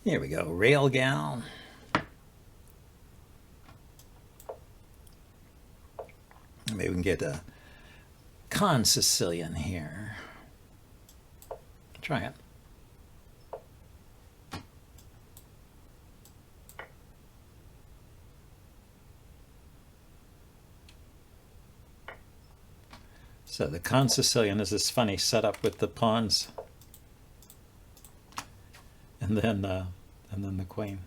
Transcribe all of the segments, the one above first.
Here we go, Railgal. Maybe we can get a con Sicilian here. Try it. So the con Sicilian is this funny setup with the pawns, and then the queen.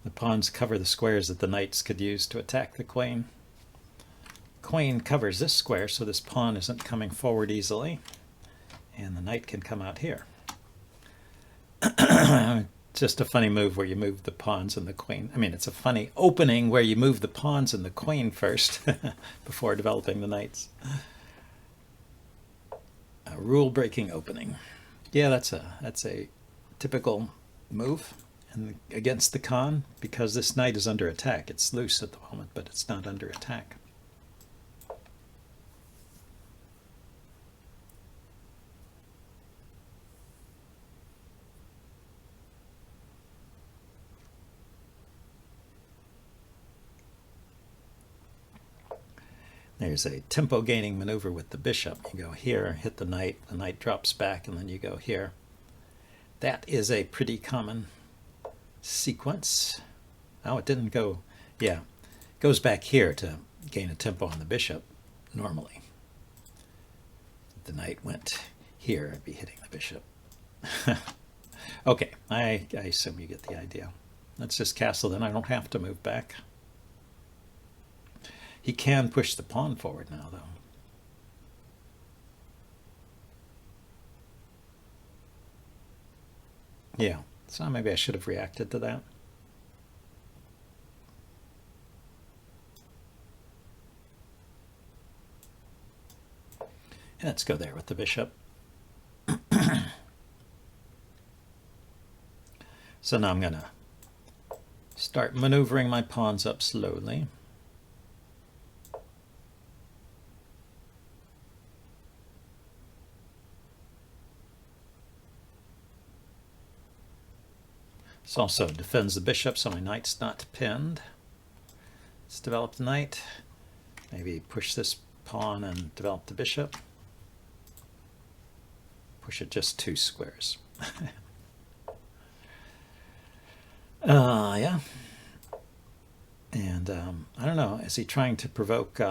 The pawns cover the squares that the knights could use to attack the queen. Queen covers this square, so this pawn isn't coming forward easily, and the knight can come out here. Just a funny move where you move the pawns and the queen. I mean, it's a funny opening where you move the pawns and the queen first before developing the knights. A rule-breaking opening. Yeah, that's a typical move and against the con, because this knight is under attack. It's loose at the moment, but it's not under attack. There's a tempo gaining maneuver with the bishop. You go here, hit the knight drops back, and then you go here. That is a pretty common sequence. Oh, it didn't go, yeah. It goes back here to gain a tempo on the bishop, normally. If the knight went here, I'd be hitting the bishop. Okay, I assume you get the idea. Let's just castle, then I don't have to move back. He can push the pawn forward now, though. Yeah, so maybe I should have reacted to that. Let's go there with the bishop. So now I'm going to start maneuvering my pawns up slowly. This also defends the bishop, so my knight's not pinned. Let's develop the knight. Maybe push this pawn and develop the bishop. Push it just 2 squares. Yeah. And I don't know, is he trying to provoke...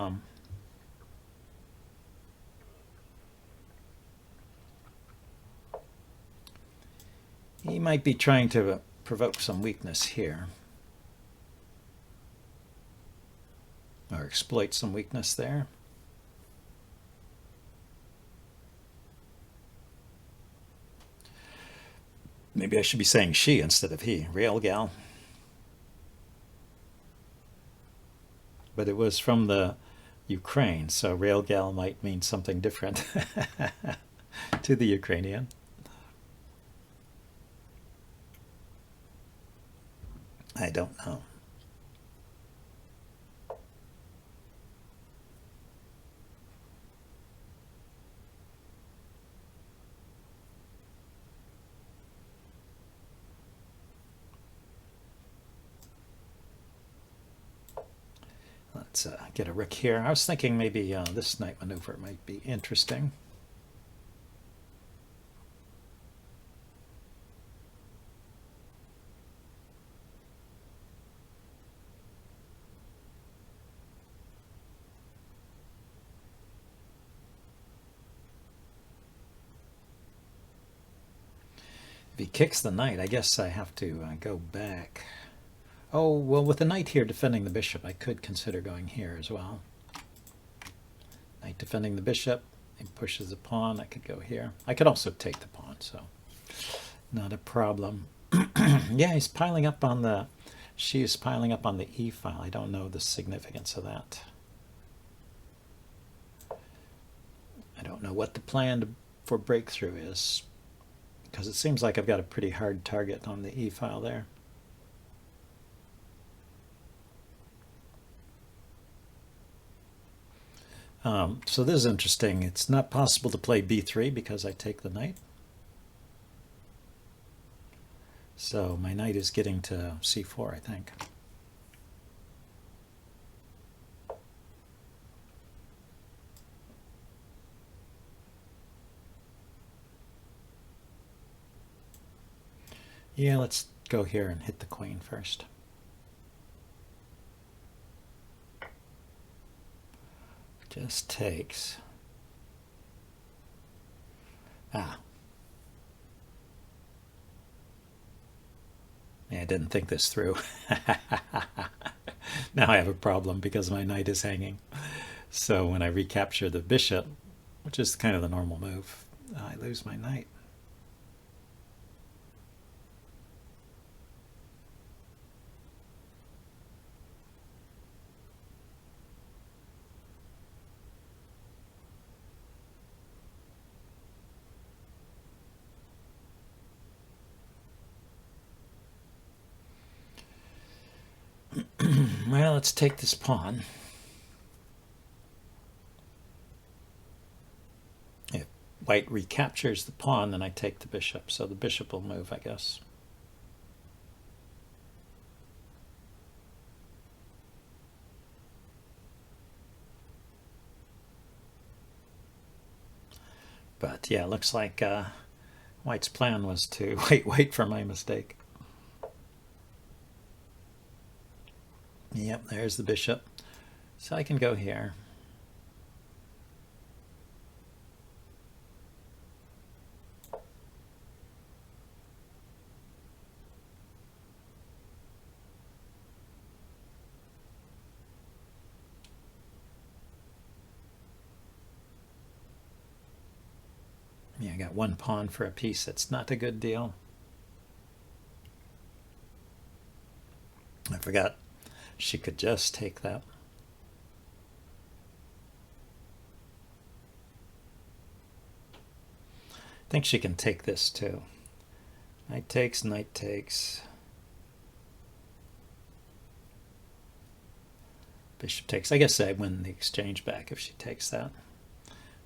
he might be trying to provoke some weakness here, or exploit some weakness there. Maybe I should be saying she instead of he, Railgal. But it was from the Ukraine, so Railgal might mean something different to the Ukrainian. I don't know. Let's get a rook here. I was thinking maybe this knight maneuver might be interesting. If he kicks the knight, I guess I have to go back. Oh, well, with the knight here defending the bishop, I could consider going here as well. Knight defending the bishop, he pushes the pawn, I could go here. I could also take the pawn, so not a problem. Yeah, he's piling up on the... She is piling up on the e file. I don't know the significance of that. I don't know what the plan for breakthrough is, because it seems like I've got a pretty hard target on the e file there. So this is interesting. It's not possible to play b3 because I take the knight. So my knight is getting to c4, I think. Yeah, let's go here and hit the queen first. Just takes. Ah. Yeah, I didn't think this through. Now I have a problem because my knight is hanging. So when I recapture the bishop, which is kind of the normal move, I lose my knight. Well, let's take this pawn. If white recaptures the pawn, then I take the bishop. So the bishop will move, I guess. But yeah, looks like white's plan was to wait for my mistake. Yep, there's the bishop. So I can go here. Yeah, I got one pawn for a piece. That's not a good deal. I forgot she could just take that. I think she can take this too. Knight takes, knight takes. Bishop takes. I guess I win the exchange back if she takes that.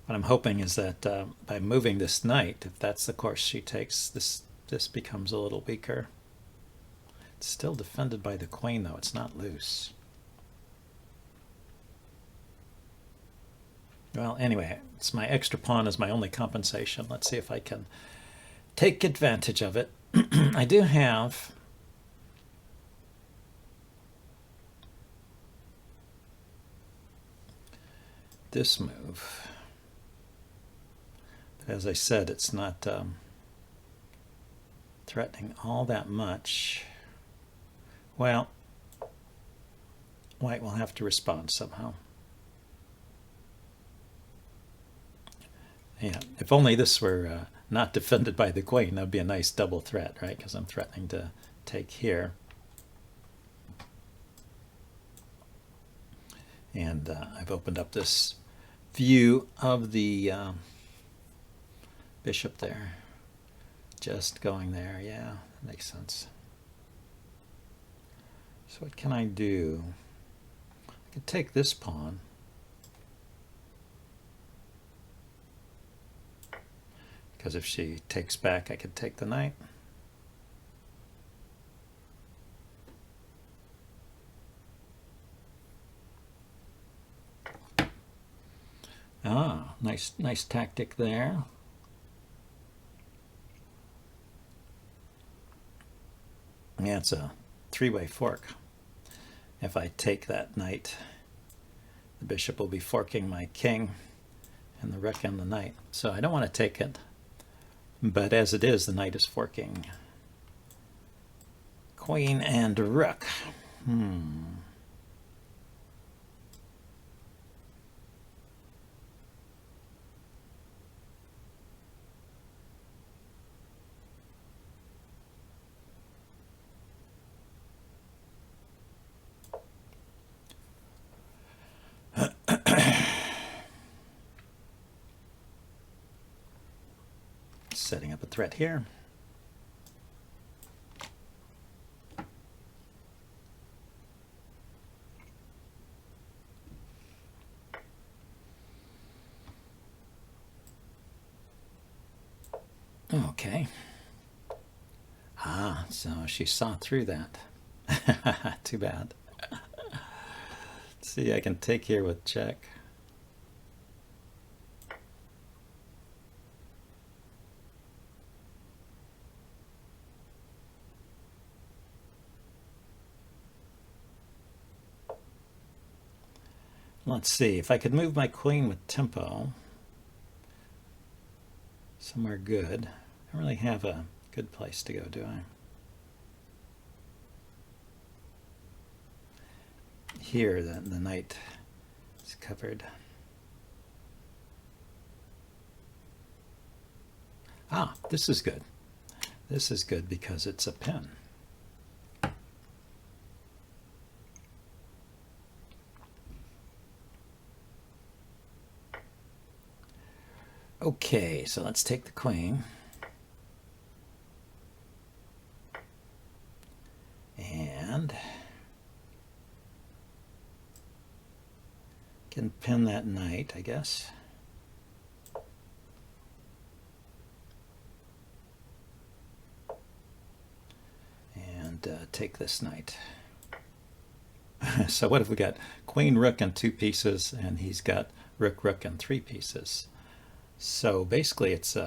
What I'm hoping is that by moving this knight, if that's the course she takes, this becomes a little weaker. It's still defended by the queen, though. It's not loose. Well, anyway, it's my extra pawn is my only compensation. Let's see if I can take advantage of it. I do have this move. But as I said, it's not threatening all that much. Well, white will have to respond somehow. Yeah, if only this were not defended by the queen, that would be a nice double threat, right? Because I'm threatening to take here. And I've opened up this view of the bishop there. Just going there, yeah, that makes sense. So what can I do? I could take this pawn. Because if she takes back, I could take the knight. Ah, nice tactic there. Yeah, it's a three-way fork. If I take that knight, the bishop will be forking my king and the rook and the knight. So I don't want to take it. But as it is, the knight is forking queen and rook. Setting up a threat here. Okay. Ah, So she saw through that. Too bad. Let's see, I can take here with check. Let's see, if I could move my queen with tempo somewhere good. I don't really have a good place to go, do I? Here, the knight is covered. Ah, this is good. This is good because it's a pin. Okay, so let's take the queen. And can pin that knight, I guess. And take this knight. So what have we got? Queen, rook, and 2 pieces, and he's got rook, rook, and 3 pieces. So basically it's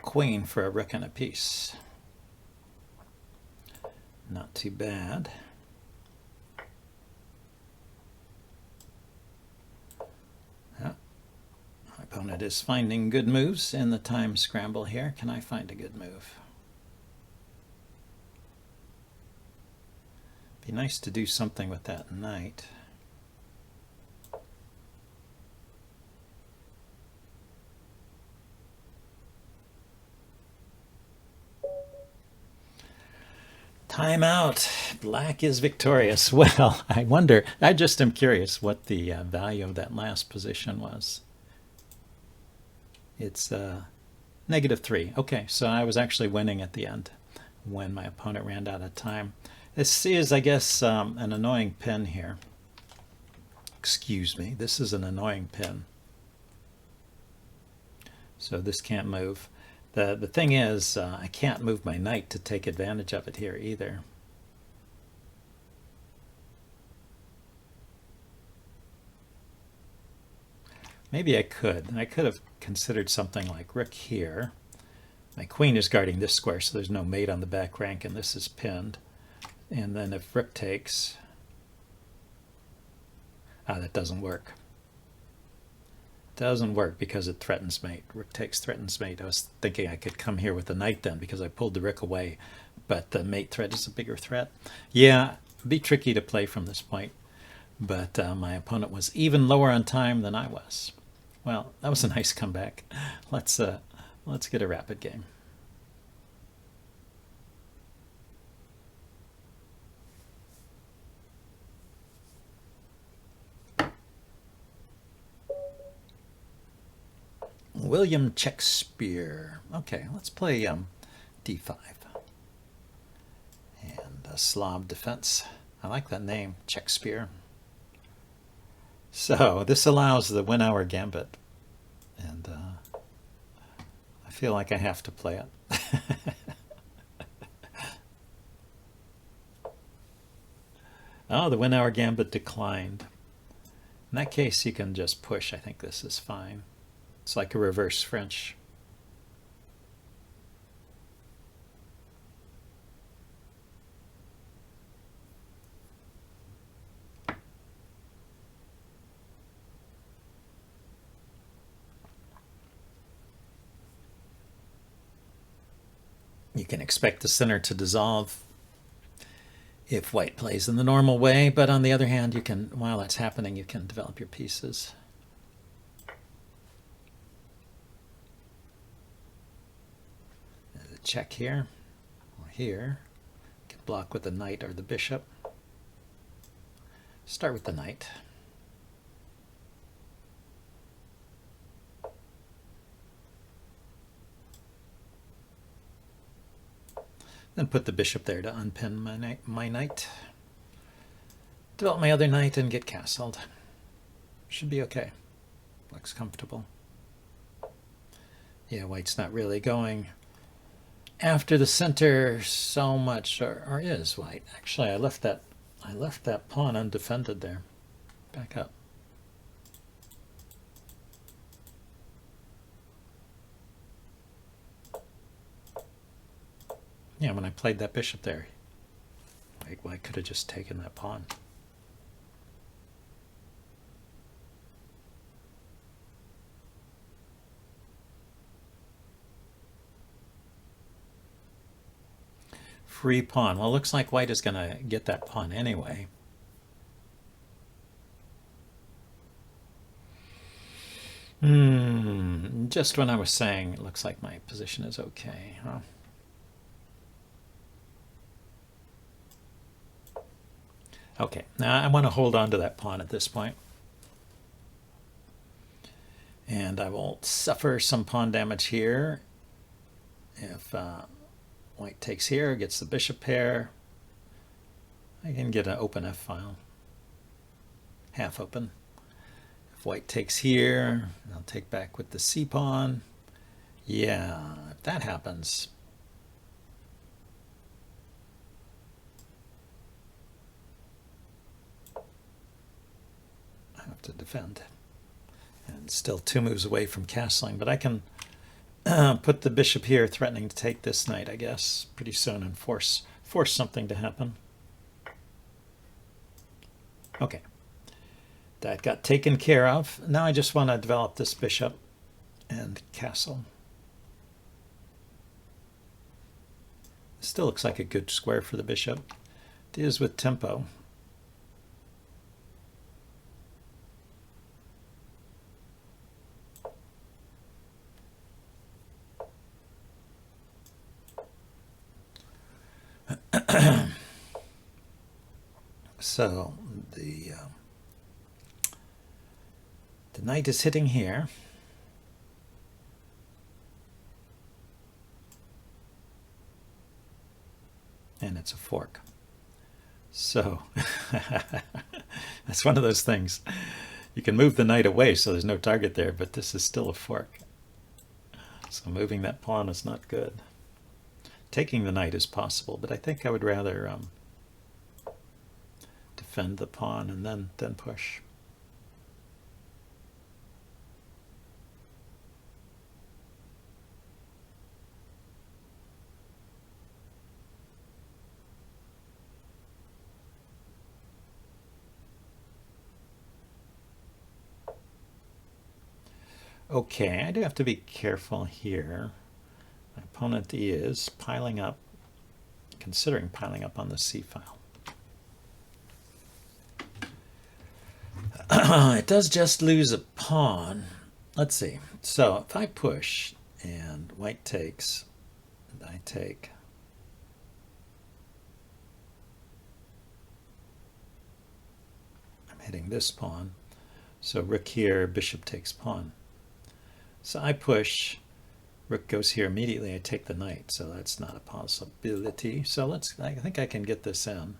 queen for a rook and a piece. Not too bad. Yeah. My opponent is finding good moves in the time scramble here. Can I find a good move? Be nice to do something with that knight. Time out. Black is victorious. Well, I wonder, I just am curious what the value of that last position was. It's -3. Okay, so I was actually winning at the end when my opponent ran out of time. This is, I guess, an annoying pin here. Excuse me, this is an annoying pin. So this can't move. The thing is, I can't move my knight to take advantage of it here either. Maybe I could. I could have considered something like rook here. My queen is guarding this square, so there's no mate on the back rank, and this is pinned. And then if rook takes, that doesn't work. Doesn't work because it threatens mate. Rook takes threatens mate. I was thinking I could come here with the knight then because I pulled the rook away, but the mate threat is a bigger threat. Yeah, it'd be tricky to play from this point, but my opponent was even lower on time than I was. Well, that was a nice comeback. Let's get a rapid game. William Shakespeare. Okay, let's play d5. And Slav defense. I like that name, Shakespeare. So this allows the Winawer gambit. And I feel like I have to play it. Oh, the Winawer gambit declined. In that case, you can just push. I think this is fine. It's like a reverse French. You can expect the center to dissolve if white plays in the normal way, but on the other hand, you can, while that's happening, you can develop your pieces. Check here, or here. Can block with the knight or the bishop. Start with the knight. Then put the bishop there to unpin my knight. Develop my other knight and get castled. Should be okay. Looks comfortable. Yeah, white's not really going after the center so much, or is white? Actually, I left that pawn undefended there. Back up. Yeah, when I played that bishop there, white could have just taken that pawn. Free pawn. Well, it looks like white is going to get that pawn anyway. Just when I was saying it looks like my position is okay, huh? Okay, now I want to hold on to that pawn at this point. And I will suffer some pawn damage here. If white takes here, gets the bishop pair, I can get an open f-file. Half open. If white takes here, I'll take back with the c-pawn. Yeah, if that happens, I have to defend. And still 2 moves away from castling, but I can put the bishop here, threatening to take this knight, I guess, pretty soon, and force something to happen. Okay, that got taken care of. Now I just want to develop this bishop and castle. Still looks like a good square for the bishop. It is with tempo. So the knight is hitting here. And it's a fork. So that's one of those things. You can move the knight away so there's no target there, but this is still a fork. So moving that pawn is not good. Taking the knight is possible, but I think I would rather defend the pawn and then push. Okay, I do have to be careful here. My opponent is piling up, considering piling up on the c-file. It does just lose a pawn. Let's see. So if I push and white takes, and I take, I'm hitting this pawn. So rook here, bishop takes pawn. So I push, rook goes here immediately, I take the knight, so that's not a possibility. So I think I can get this in,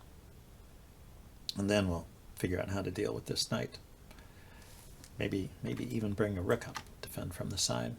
and then we'll figure out how to deal with this knight. Maybe even bring a rook up, defend from the side.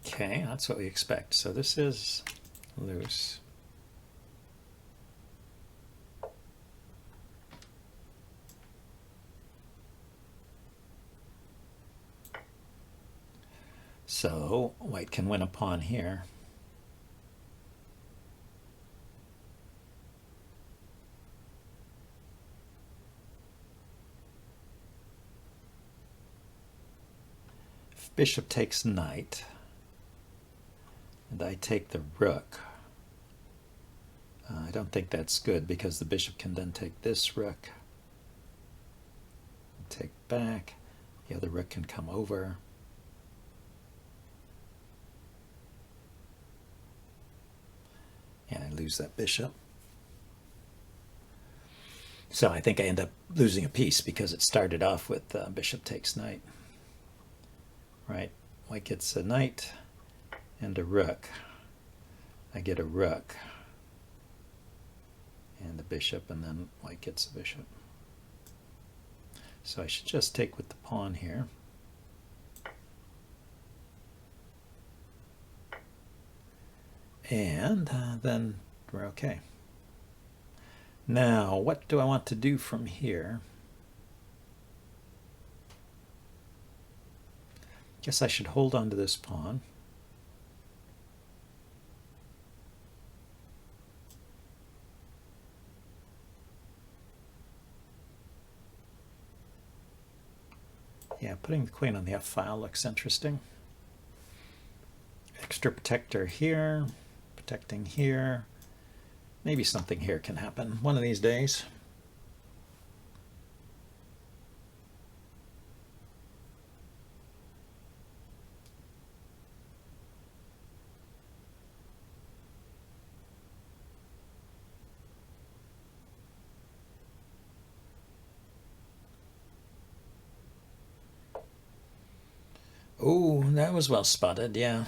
Okay, that's what we expect. So this is loose. So white can win a pawn here. If bishop takes knight, and I take the rook, I don't think that's good because the bishop can then take this rook, take back, The other rook can come over. And I lose that bishop. So I think I end up losing a piece because it started off with bishop takes knight. Right, white gets a knight and a rook. I get a rook and a bishop, and then white gets a bishop. So I should just take with the pawn here. And then we're okay. Now, what do I want to do from here? Guess I should hold on to this pawn. Yeah, putting the queen on the f-file looks interesting. Extra protector here, protecting here. Maybe something here can happen one of these days. Oh, that was well spotted, yeah.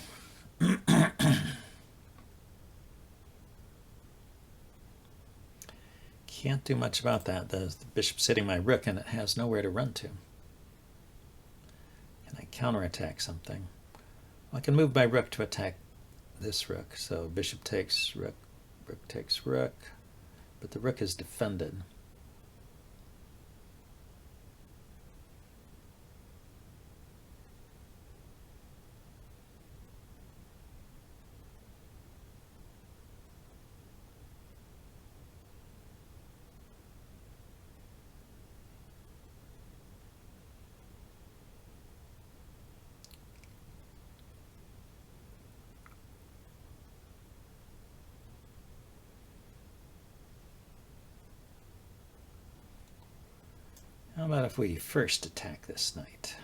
Can't do much about that. The bishop's hitting my rook and it has nowhere to run to. Can I counterattack something? Well, I can move my rook to attack this rook. So bishop takes rook, rook takes rook, but the rook is defended. How about if we first attack this knight?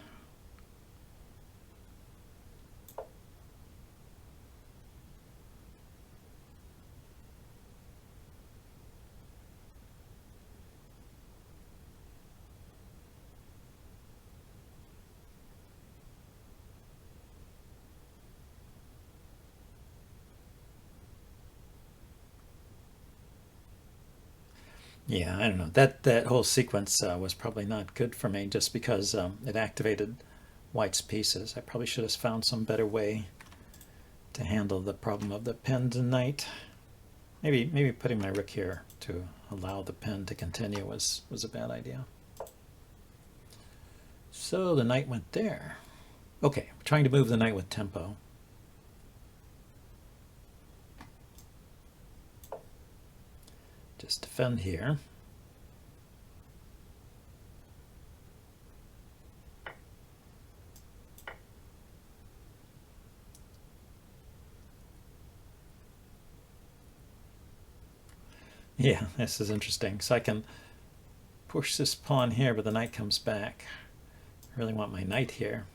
Yeah, I don't know. That whole sequence was probably not good for me just because it activated white's pieces. I probably should have found some better way to handle the problem of the pinned knight. Maybe putting my rook here to allow the pin to continue was a bad idea. So the knight went there. Okay, trying to move the knight with tempo. Just defend here. Yeah, this is interesting. So I can push this pawn here, but the knight comes back. I really want my knight here,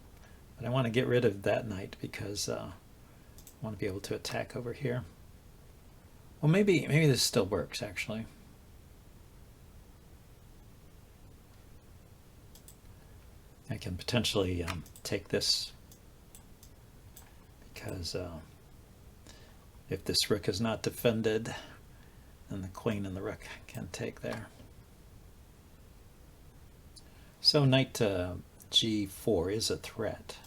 but I want to get rid of that knight because I want to be able to attack over here. Well, maybe this still works, actually. I can potentially take this because if this rook is not defended, then the queen and the rook can take there. So knight to g4 is a threat.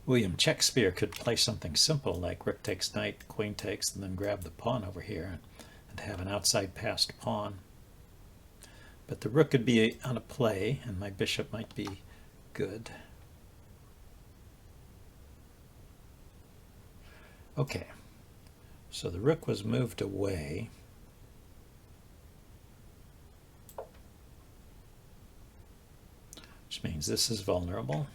William Shakespeare could play something simple like rook takes knight, queen takes, and then grab the pawn over here and have an outside passed pawn. But the rook could be on a play, and my bishop might be good. Okay, so the rook was moved away. Which means this is vulnerable.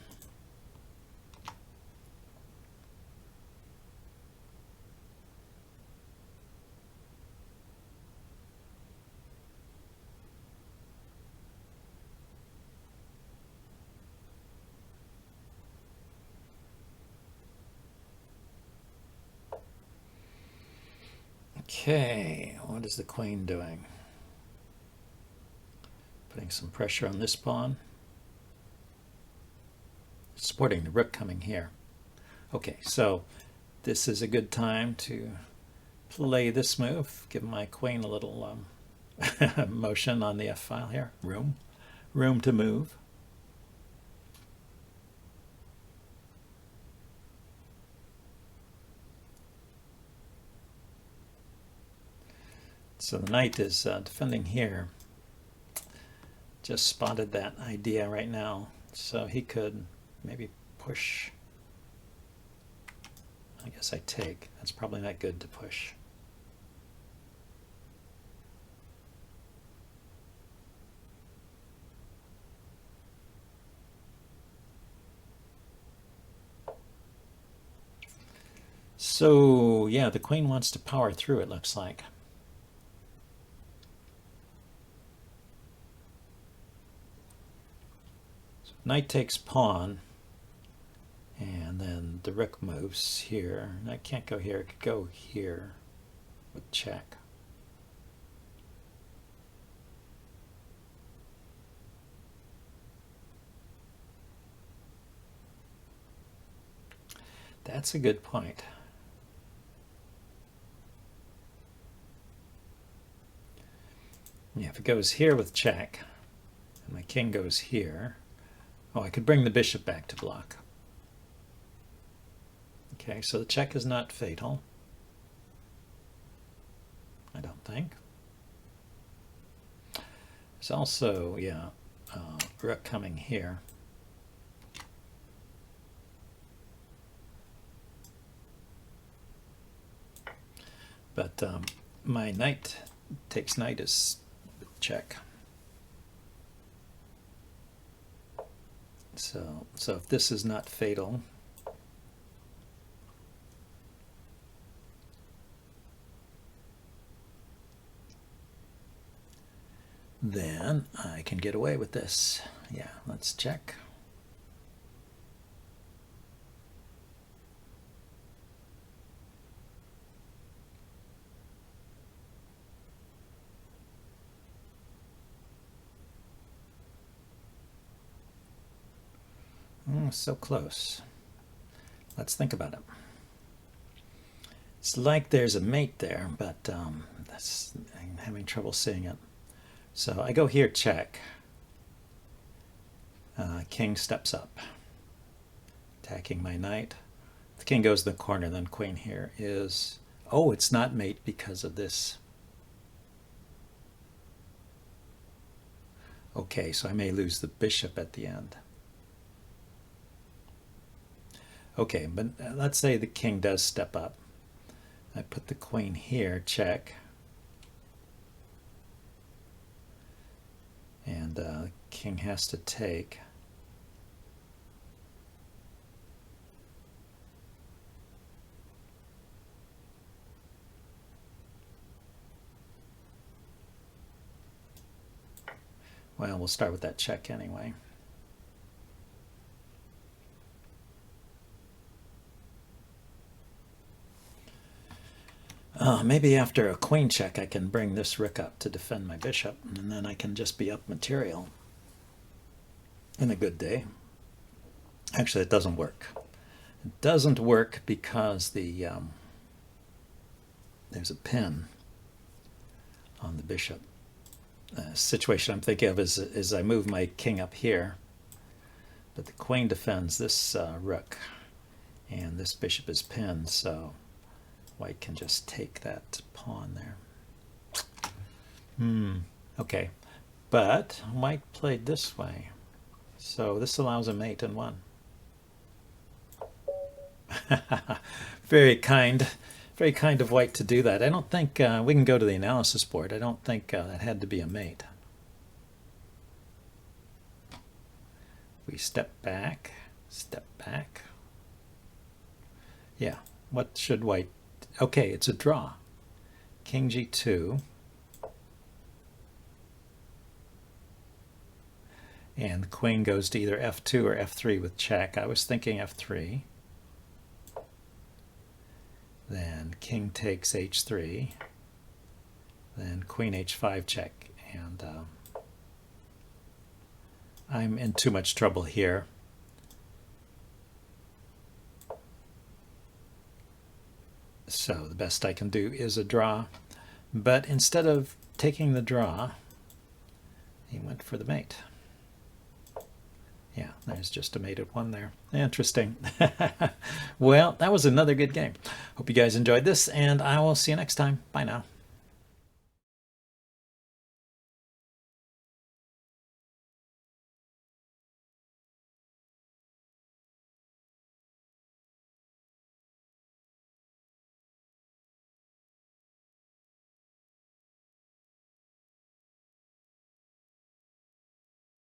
Okay, what is the queen doing? Putting some pressure on this pawn. Supporting the rook coming here. Okay, so this is a good time to play this move. Give my queen a little motion on the F file here. Room to move. So the knight is defending here. Just spotted that idea right now. So he could maybe push. I guess I take. That's probably not good to push. So yeah, the queen wants to power through, it looks like. So knight takes pawn, and then the rook moves here. I can't go here, it could go here with check. That's a good point. Yeah, if it goes here with check, and my king goes here, oh, I could bring the bishop back to block. Okay, so the check is not fatal. I don't think. There's also, yeah, rook coming here. But my knight takes knight is check. So if this is not fatal, then I can get away with this. Yeah, let's check. So close. Let's think about it. It's like there's a mate there, but I'm having trouble seeing it. So I go here, check. King steps up, attacking my knight. The king goes to the corner, then queen here is... Oh, it's not mate because of this. Okay, so I may lose the bishop at the end. Okay, but let's say the king does step up. I put the queen here, check. And the king has to take. Well, we'll start with that check anyway. Maybe after a queen check I can bring this rook up to defend my bishop, and then I can just be up material in a good day. Actually, it doesn't work. It doesn't work because the there's a pin on the bishop. Situation I'm thinking of is I move my king up here, but the queen defends this rook, and this bishop is pinned, so white can just take that pawn there. Okay, but white played this way, so this allows a mate in one. Very kind of white to do that. I don't think we can go to the analysis board. I don't think that had to be a mate. We step back. Yeah, what should white... Okay, it's a draw. King g2. And the queen goes to either f2 or f3 with check. I was thinking f3. Then king takes h3. then queen h5 check, and I'm in too much trouble here. So the best I can do is a draw, but instead of taking the draw, he went for the mate. Yeah, there's just a mate at 1 there. Interesting. Well, that was another good game. Hope you guys enjoyed this, and I will see you next time. Bye now.